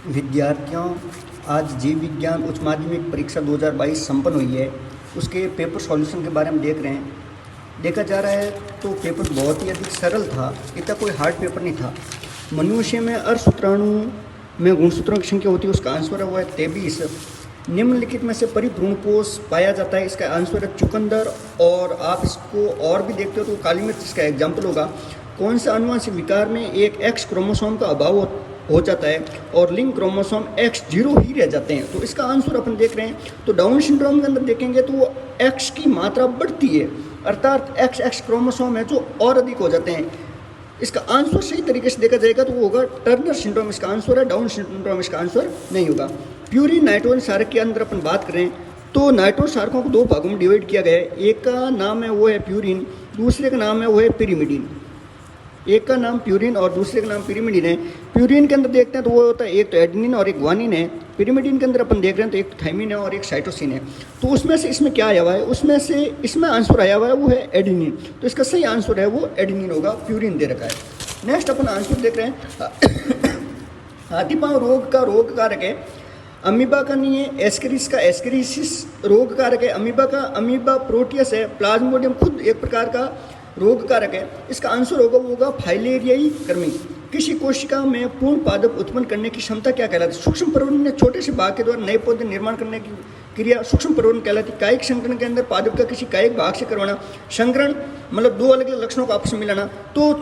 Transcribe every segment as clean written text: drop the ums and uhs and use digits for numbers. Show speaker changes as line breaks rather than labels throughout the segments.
विद्यार्थियों, आज जीव विज्ञान उच्च माध्यमिक परीक्षा 2022 संपन्न हुई है। उसके पेपर सॉल्यूशन के बारे में देख रहे हैं। देखा जा रहा है तो पेपर बहुत ही अधिक सरल था, इतना कोई हार्ड पेपर नहीं था। मनुष्य में अर्धसूत्राणु में गुणसूत्रों की संख्या होती है, उसका आंसर है वो है 23। निम्नलिखित में से परिभ्रूण कोष पाया जाता है, इसका आंसर है चुकंदर। और आप इसको और भी देखते हो तो काली मिर्च इसका एग्जाम्पल होगा। कौन सा अनुवांशिक विकार में एक एक्स क्रोमोसोम का अभाव हो जाता है और लिंग क्रोमोसोम X0 ही रह जाते हैं? तो इसका आंसर अपन देख रहे हैं। तो डाउन सिंड्रोम के अंदर देखेंगे तो वो X की मात्रा बढ़ती है, अर्थात XX क्रोमोसोम है जो और अधिक हो जाते हैं। इसका आंसर सही तरीके से देखा जाएगा तो वो होगा टर्नर सिंड्रोम, इसका आंसर है। डाउन सिंड्रोम इसका आंसर नहीं होगा। प्यूरिन नाइट्रोजन क्षारक के अंदर अपन बात करें तो नाइट्रोजन क्षारकों को दो भागों में डिवाइड किया गया है। एक का नाम है वो है प्यूरिन, दूसरे का नाम है वो है पिरिमिडिन। एक का नाम प्यूरिन और दूसरे का नाम पिरिमिडिन है। प्यूरिन के अंदर देखते हैं तो वो होता है एक तो एडेनिन और एक ग्वानिन है। पिरिमिडिन के अंदर अपन देख रहे हैं तो एक तो थाइमिन है और एक साइटोसिन है। तो उसमें से इसमें क्या आया हुआ है, उसमें से इसमें आंसर आया हुआ है वो है एडेनिन। तो इसका सही आंसर है वो एडेनिन होगा, प्यूरिन दे रखा है। नेक्स्ट अपन आंसर देख रहे हैं हाथी पांव रोग का रोग कारक है, अमीबा का नहीं है। एस्केरिस का एस्केरिसिस रोग कारक है। अमीबा का अमीबा प्रोटियस है। प्लाज्मोडियम खुद एक प्रकार का रोग कारक है। इसका आंसर होगा वो होगा फाइलेरियाई कर्मी। किसी कोशिका में पूर्ण पादप उत्पन्न करने की क्षमता क्या कहलाती है? सूक्ष्म प्रवर्धन में छोटे से भाग के द्वारा नए पौधे निर्माण करने की क्रिया सूक्ष्म प्रवर्धन कहलाती है। कायिक संकरण के अंदर पादप का किसी कायिक भाग से करवाना। संकरण मतलब दो अलग अलग लक्षणों को आपस में मिलाना। तो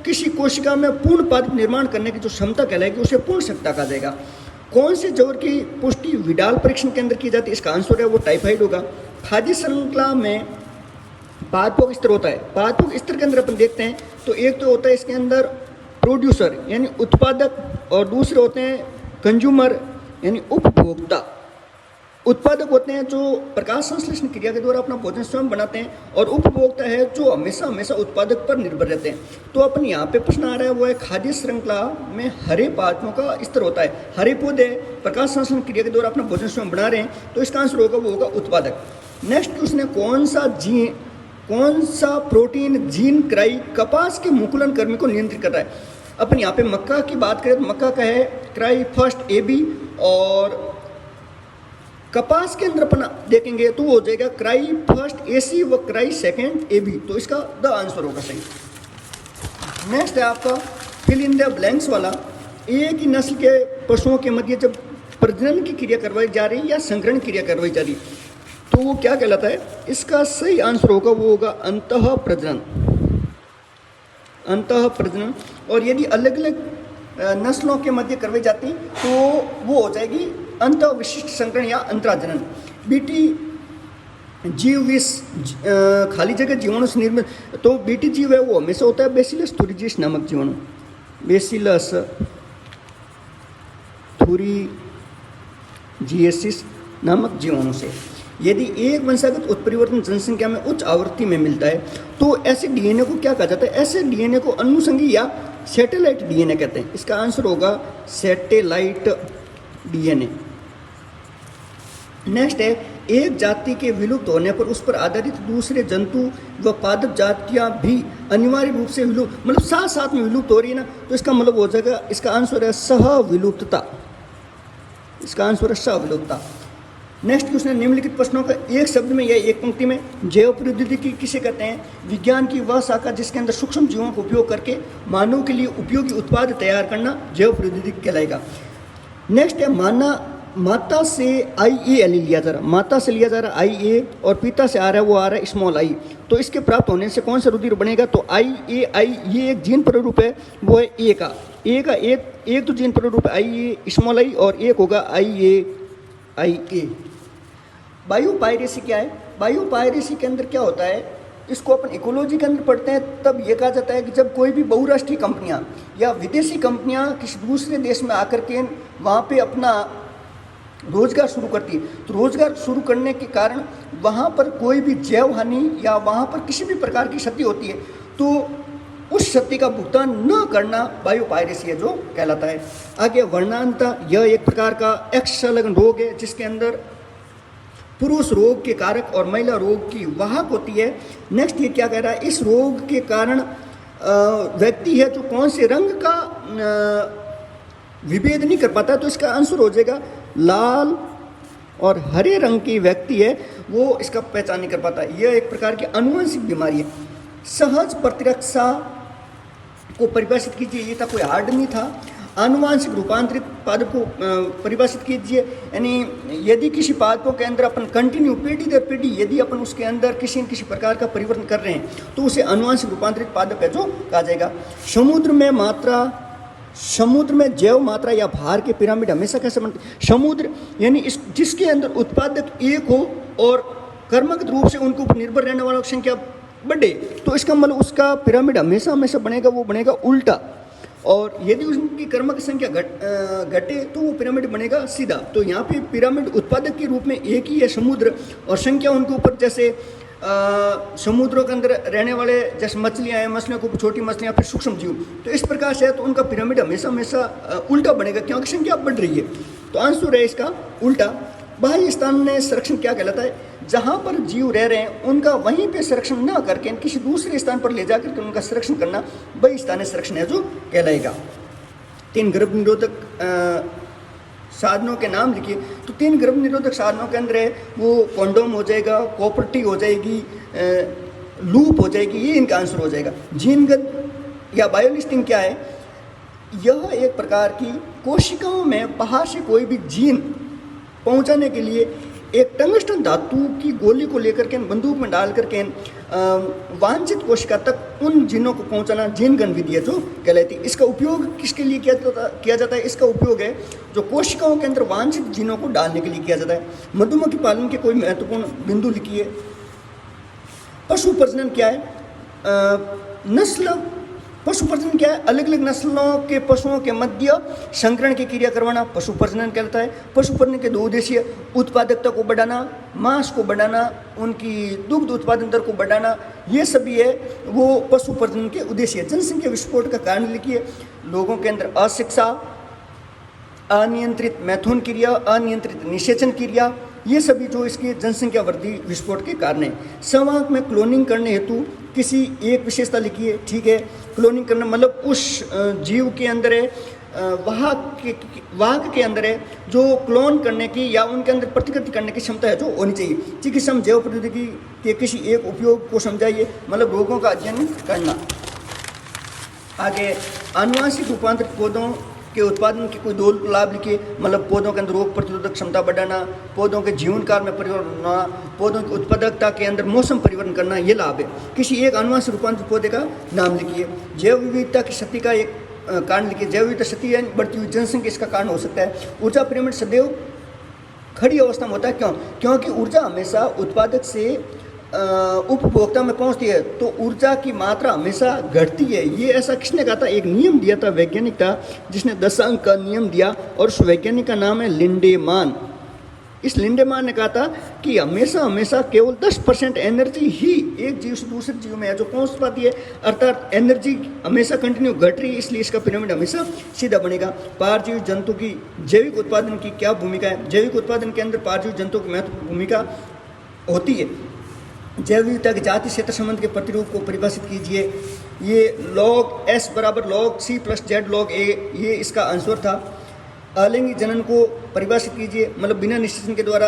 किसी कोशिका में पूर्ण पादप निर्माण करने की जो क्षमता कहलाएगी उसे पूर्ण सत्ता कहा जाएगा। कौन से जवर की पुष्टि विडाल परीक्षण के अंदर की जाती है? इसका आंसर है वो टाइफाइड होगा। खाद्य श्रृंखला में पादपों स्तर होता है। पादपों स्तर के अंदर अपन देखते हैं तो एक तो होता है इसके अंदर प्रोड्यूसर यानी उत्पादक, और दूसरे होते हैं कंज्यूमर यानी उपभोक्ता। उत्पादक होते हैं जो प्रकाश संश्लेषण क्रिया के द्वारा अपना भोजन स्वयं बनाते हैं, और उपभोक्ता है जो हमेशा हमेशा उत्पादक पर निर्भर रहते हैं। तो अपन यहाँ पे प्रश्न आ रहा है वो है खाद्य श्रृंखला में हरे पादपों का स्तर होता है। हरे पौधे प्रकाश संश्लेषण क्रिया के द्वारा अपना भोजन स्वयं बना रहे हैं, तो इसका आंसर होगा वो होगा उत्पादक। नेक्स्ट उसने कौन सा प्रोटीन जीन क्राई कपास के मुकुलन कर्मी को नियंत्रित कर रहा है? अपन यहाँ पे मक्का की बात करें तो मक्का का है क्राई फर्स्ट AB, और कपास के अंदर अपन देखेंगे तो वो हो जाएगा क्राई फर्स्ट AC व क्राई सेकेंड AB। तो इसका द आंसर होगा सही। नेक्स्ट है आपका फिल इन द ब्लैंक्स वाला। एक ही नस्ल के पशुओं के मध्य जब प्रजनन की क्रिया करवाई जा रही है या संकरण क्रिया करवाई जा रही है तो वो क्या कहलाता है? इसका सही आंसर होगा वो होगा अंतः प्रजनन। अंतः प्रजनन। और यदि अलग अलग नस्लों के मध्य करवाई जाती तो वो हो जाएगी अंतः विशिष्ट संकरण या अंतराजनन। बीटी जीव विष खाली जगह जीवाणु से निर्मित। तो बीटी जीव है वो हमेशा होता है बेसिलस थुरिजिस नामक जीवाणु, बेसिलस थुरिजिएसिस नामक जीवाणु से। यदि एक वंशागत उत्परिवर्तन जनसंख्या में उच्च आवृत्ति में मिलता है तो ऐसे डीएनए को क्या कहा जाता है? ऐसे डीएनए को अनुषंगी या सैटेलाइट डीएनए कहते हैं। इसका आंसर होगा सैटेलाइट डीएनए। नेक्स्ट है एक जाति के विलुप्त होने पर उस पर आधारित दूसरे जंतु व पादप जातियां भी अनिवार्य रूप से विलुप्त, मतलब साथ साथ में विलुप्त हो रही है ना, तो इसका मतलब हो जाएगा, इसका आंसर है सह विलुप्तता। इसका आंसर है सह विलुप्तता। नेक्स्ट क्वेश्चन है निम्नलिखित प्रश्नों का एक शब्द में या एक पंक्ति में जैव प्रौद्योगिकी किसे कहते हैं? विज्ञान की वह शाखा जिसके अंदर सूक्ष्म जीवों का उपयोग करके मानव के लिए उपयोगी उत्पाद तैयार करना जैव प्रौद्योगिकी कहलाएगा। नेक्स्ट है माता से IA लिया जा रहा, माता से लिया जा रहा IA, और पिता से आ रहा है वो आ रहा है स्मॉल i। तो इसके प्राप्त होने से कौन सा रुधिर बनेगा? तो IAI ये एक जीन प्ररूप है वो है A का एक तो जीन प्ररूप है IA स्मॉल i, और एक होगा IA। बायोपायरेसी क्या है? बायोपायरेसी के अंदर क्या होता है, इसको अपन इकोलॉजी के अंदर पढ़ते हैं तब ये कहा जाता है कि जब कोई भी बहुराष्ट्रीय कंपनियां या विदेशी कंपनियां किसी दूसरे देश में आकर के वहाँ पे अपना रोजगार शुरू करती है, तो रोजगार शुरू करने के कारण वहाँ पर कोई भी जैव हानि या वहाँ पर किसी भी प्रकार की क्षति होती है तो उस क्षति का भुगतान न करना बायोपायरेसी है जो कहलाता है। आगे वर्णांता, यह एक प्रकार का एक्स संलग्न रोग है जिसके अंदर पुरुष रोग के कारक और महिला रोग की वाहक होती है। नेक्स्ट ये क्या कह रहा है? इस रोग के कारण व्यक्ति है जो कौन से रंग का विभेद नहीं कर पाता, तो इसका आंसर हो जाएगा लाल और हरे रंग की व्यक्ति है वो इसका पहचान नहीं कर पाता। यह एक प्रकार की आनुवंशिक बीमारी है। सहज प्रतिरक्षा को परिभाषित कीजिए, ये था कोई हार्ड नहीं था। आनुवांशिक रूपांतरित पादप को परिभाषित कीजिए, यानी यदि किसी पादपों के अंदर अपन कंटिन्यू पीढ़ी दर पीढ़ी यदि अपन उसके अंदर किसी न किसी प्रकार का परिवर्तन कर रहे हैं तो उसे आनुवांशिक रूपांतरित पादप है जो कहा जाएगा। समुद्र में जैव मात्रा या भार के पिरामिड हमेशा कैसे बनते? समुद्र यानी जिसके अंदर उत्पादक एक हो और कर्मगत रूप से उनके ऊपर निर्भर रहने वालों की संख्या बढ़े, तो इसका मतलब उसका पिरामिड हमेशा हमेशा बनेगा, वो बनेगा उल्टा। और यदि उनकी कर्मक संख्या घटे तो वो पिरामिड बनेगा सीधा। तो यहाँ पे पिरामिड उत्पादक के रूप में एक ही है समुद्र, और संख्या उनके ऊपर जैसे समुद्रों के अंदर रहने वाले जैसे मछलियाँ हैं, मछलियों के ऊपर छोटी मछलियाँ, फिर सूक्ष्म जीव, तो इस प्रकार से है तो उनका पिरामिड हमेशा हमेशा उल्टा बनेगा क्योंकि संख्या बढ़ रही है। तो आंसर है इसका उल्टा। बाह्य स्थान में संरक्षण क्या कहलाता है? जहाँ पर जीव रह रहे हैं उनका वहीं पे संरक्षण न करके किसी दूसरे स्थान पर ले जाकर के उनका संरक्षण करना बाह्य स्थानीय संरक्षण है जो कहलाएगा। 3 गर्भ निरोधक साधनों के नाम लिखिए। तो 3 गर्भ निरोधक साधनों के अंदर है वो कॉन्डोम हो जाएगा, कॉपर टी हो जाएगी, लूप हो जाएगी, ये इनका आंसर हो जाएगा। जीनगत या बायोलिस्टिंग क्या है? यह एक प्रकार की कोशिकाओं में बाहर से कोई भी जीन पहुंचाने के लिए एक टंगस्टन धातु की गोली को लेकर के बंदूक में डाल करके वांछित कोशिका तक उन जीनों को पहुंचाना जीन गन विधि है जो कहलाती है। इसका उपयोग किसके लिए किया जाता है? इसका उपयोग है जो कोशिकाओं के अंदर वांछित जीनों को डालने के लिए किया जाता है। मधुमक्खी पालन के कोई महत्वपूर्ण बिंदु लिखिए। पशु प्रजनन क्या है? पशु प्रजनन क्या है? अलग अलग नस्लों के पशुओं के मध्य संकरण की क्रिया करवाना पशु प्रजनन कहलाता है। पशु प्रजनन के 2 उद्देश्य उत्पादकता को बढ़ाना, मांस को बढ़ाना, उनकी दुग्ध उत्पादन दर को बढ़ाना, ये सभी है वो पशु प्रजनन के उद्देश्य है। जनसंख्या विस्फोट का कारण लिखिए। लोगों के अंदर अशिक्षा, अनियंत्रित मैथुन क्रिया, अनियंत्रित निषेचन क्रिया, ये सभी जो इसके जनसंख्या वृद्धि विस्फोट के कारण है। संवाहक में क्लोनिंग करने हेतु किसी एक विशेषता लिखिए। ठीक है, क्लोनिंग करना मतलब उस जीव के अंदर है वाहक के अंदर है जो क्लोन करने की या उनके अंदर प्रतिकृति करने की क्षमता है जो होनी चाहिए। चिकित्सा में जैव प्रौद्योगिकी के किसी एक उपयोग को समझाइए, मतलब रोगों का अध्ययन करना। आगे आनुवांशिक रूपांतरित पौधों के उत्पादन के कोई 2 लाभ लिखिए, मतलब पौधों के अंदर रोग प्रतिरोधक क्षमता बढ़ाना, पौधों के जीवन काल में परिवर्तन होना, पौधों की उत्पादकता के अंदर मौसम परिवर्तन करना, ये लाभ है। किसी एक आनुवांशिक रूपांतरित पौधे का नाम लिखिए। जैव विविधता की क्षति का एक कारण लिखिए। जैव विविधता क्षति यानी बढ़ती हुई जनसंख्या इसका कारण हो सकता है। ऊर्जा पिरामिड सदैव खड़ी अवस्था में होता है, क्यों? क्योंकि ऊर्जा हमेशा उत्पादक से उपभोक्ता में पहुंचती है तो ऊर्जा की मात्रा हमेशा घटती है। ये ऐसा किसने कहा था? एक नियम दिया था, वैज्ञानिक था जिसने 10 अंक का नियम दिया, और उस वैज्ञानिक का नाम है लिंडेमान। इस लिंडेमान ने कहा था कि हमेशा हमेशा केवल 10% एनर्जी ही एक जीव से दूसरे जीव में है जो पहुंच पाती है, अर्थात एनर्जी हमेशा कंटिन्यू घट रही है, इसलिए इसका पिरामिड हमेशा सीधा बनेगा। पारजीवी जंतु की जैविक उत्पादन की क्या भूमिका है? जैविक उत्पादन के अंदर पारजीवी जंतु की महत्वपूर्ण भूमिका होती है। जैव विविधता के जाति क्षेत्र संबंध के प्रतिरूप को परिभाषित कीजिए। ये log S बराबर log C plus Z log A, ये इसका आंसर था। अलैंगिक जनन को परिभाषित कीजिए, मतलब बिना निषेचन के द्वारा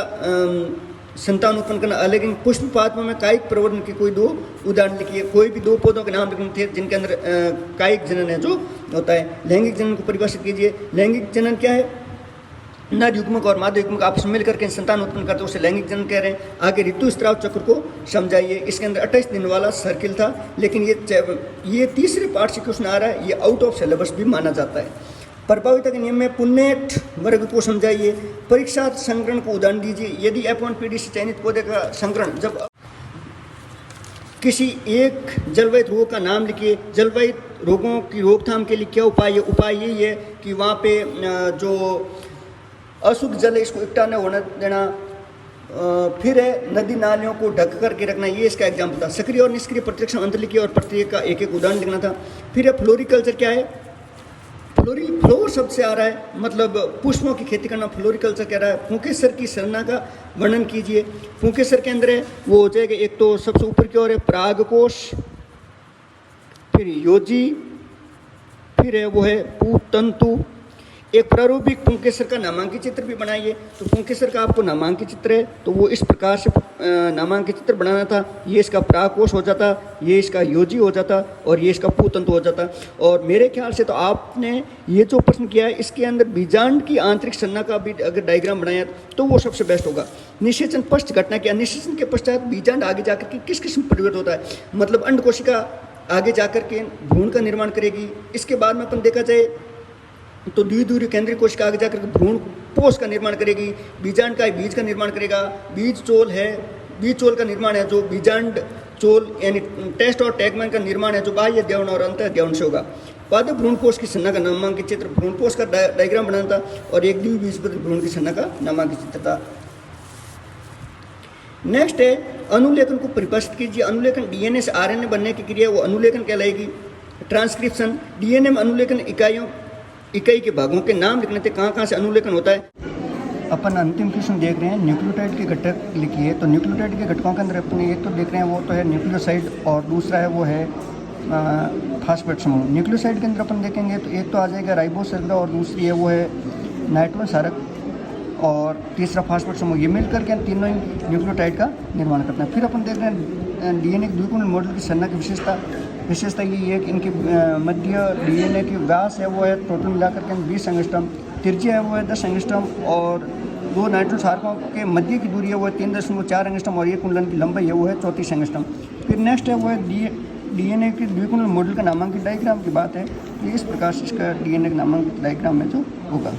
संतान उत्पन्न करना। अलैंगिक पुष्पपात में कायिक प्रवर्धन के कोई 2 उदाहरण लिखिए। कोई भी 2 पौधों के नाम लिखने थे जिनके अंदर कायिक जनन है जो होता है। लैंगिक जनन को परिभाषित कीजिए। लैंगिक जनन क्या है? नर युग्मक और मादा युग्मक आपस में मिलकर के संतान उत्पन्न करते हैं, उसे लैंगिक जनन कह रहे हैं। आगे ऋतु स्त्राव चक्र को समझाइए। इसके अंदर 28 दिन वाला सर्किल था, लेकिन ये तीसरे पार्ट से क्वेश्चन आ रहा है, ये आउट ऑफ सिलेबस भी माना जाता है। प्रभाविता के नियम में पुन्नेट वर्ग को समझाइए। परीक्षा संकरण को उदाहरण दीजिए। यदि F1 पीढ़ी से चयनित पौधे का संकरण जब किसी एक जलवायु रोग का नाम लिखिए। जलवायु रोगों की रोकथाम के लिए क्या उपाय है? उपाय यही है कि वहाँ पे जो अशुद्ध जल है इसको इकट्ठा न होने देना, फिर है नदी नालियों को ढक करके रखना, ये इसका एग्जाम्पल था। सक्रिय और निष्क्रिय प्रतिरक्षण अंतर लिखिए और प्रत्येक का एक उदाहरण लिखना था। फिर है फ्लोरिकल्चर क्या है? फ्लोर शब्द से आ रहा है, मतलब पुष्पों की खेती करना फ्लोरिकल्चर कह रहा है। पुंकेसर की संरचना का वर्णन कीजिए। पुंकेसर के अंदर है वो हो जाएगा, एक तो सबसे ऊपर की ओर है परागकोश, फिर योजी, फिर है वो है पूतंतु, एक प्रारूपिक पुंकेसर का नामांकित चित्र भी बनाइए। तो पुंकेसर का आपको नामांकित चित्र है तो वो इस प्रकार से नामांकित चित्र बनाना था। ये इसका प्राकोश हो जाता, ये इसका योजी हो जाता और ये इसका पूतंत्र हो जाता। और मेरे ख्याल से तो आपने ये जो प्रश्न किया है इसके अंदर बीजांड की आंतरिक संरचना का भी अगर डायग्राम बनाया तो वो सबसे बेस्ट होगा। निषेचन पश्च घटना क्या, निषेचन के पश्चात बीजांड आगे जाकर के किस किस्म परिवर्तित होता है, मतलब अंड कोशिका आगे जाकर के भ्रूण का निर्माण करेगी। इसके बाद में अपन देखा जाए तो द्विध्रुवीय केंद्रीय कोशिका आगे जाकर के भ्रूण पोष का निर्माण करेगी। बीजांड का बीज का निर्माण करेगा। बीज चोल है, बीज चोल का निर्माण है जो बीजांड चोल यानी टेस्ट और टैगमैन का निर्माण है जो बाह्य द्यौन और अंतः द्यौन से होगा। पादप भ्रूण कोश की संरचना का नामांकित चित्र भ्रूण कोश का डायग्राम बनाना था और एक द्विबीजपत्र भ्रूण की संरचना का नामांकित चित्र था। नेक्स्ट है अनुलेखन को परिभाषित कीजिए। अनुलेखन डीएनए से आरएनए बनने की क्रिया वो अनुलेखन कहलाएगी। ट्रांसक्रिप्शन डीएनए में अनुलेखन इकाई के भागों के नाम लिखने थे कहाँ से अनुलेखन होता है। अपन अंतिम क्वेश्चन देख रहे हैं न्यूक्लियोटाइड के घटक लिखिए। तो न्यूक्लियोटाइड के घटकों के अंदर अपन एक तो देख रहे हैं वो तो है न्यूक्लियोसाइड और दूसरा है वो है फास्फेट समूह। न्यूक्लियोसाइड के अंदर अपन देखेंगे तो एक तो आ जाएगा राइबोस शर्करा और दूसरी है वो है नाइट्रोजन क्षारक और तीसरा फास्फेट समूह। ये मिलकर के तीनों ही न्यूक्लियोटाइड का निर्माण करते हैं। फिर अपन देख रहे हैं डीएनए द्विकोणीय मॉडल की संरचना की विशेषता ये है कि इनके मध्य डीएनए की व्यास है वो है टोटल मिलाकर के 20 एंगस्ट्रॉम, त्रिज्या है वो है 10 एंगस्ट्रॉम और दो नाइट्रोजन क्षारकों के मध्य की दूरी है वो है 3.4 एंगस्ट्रॉम और एक कुंडलन की लंबाई है वो है 34 एंगस्ट्रॉम। फिर नेक्स्ट है वो है डीएनए के द्विकोणीय मॉडल का नामांकित डायग्राम की बात है। तो इस प्रकार से इसका डीएनए के नामांकित डायग्राम में जो होगा।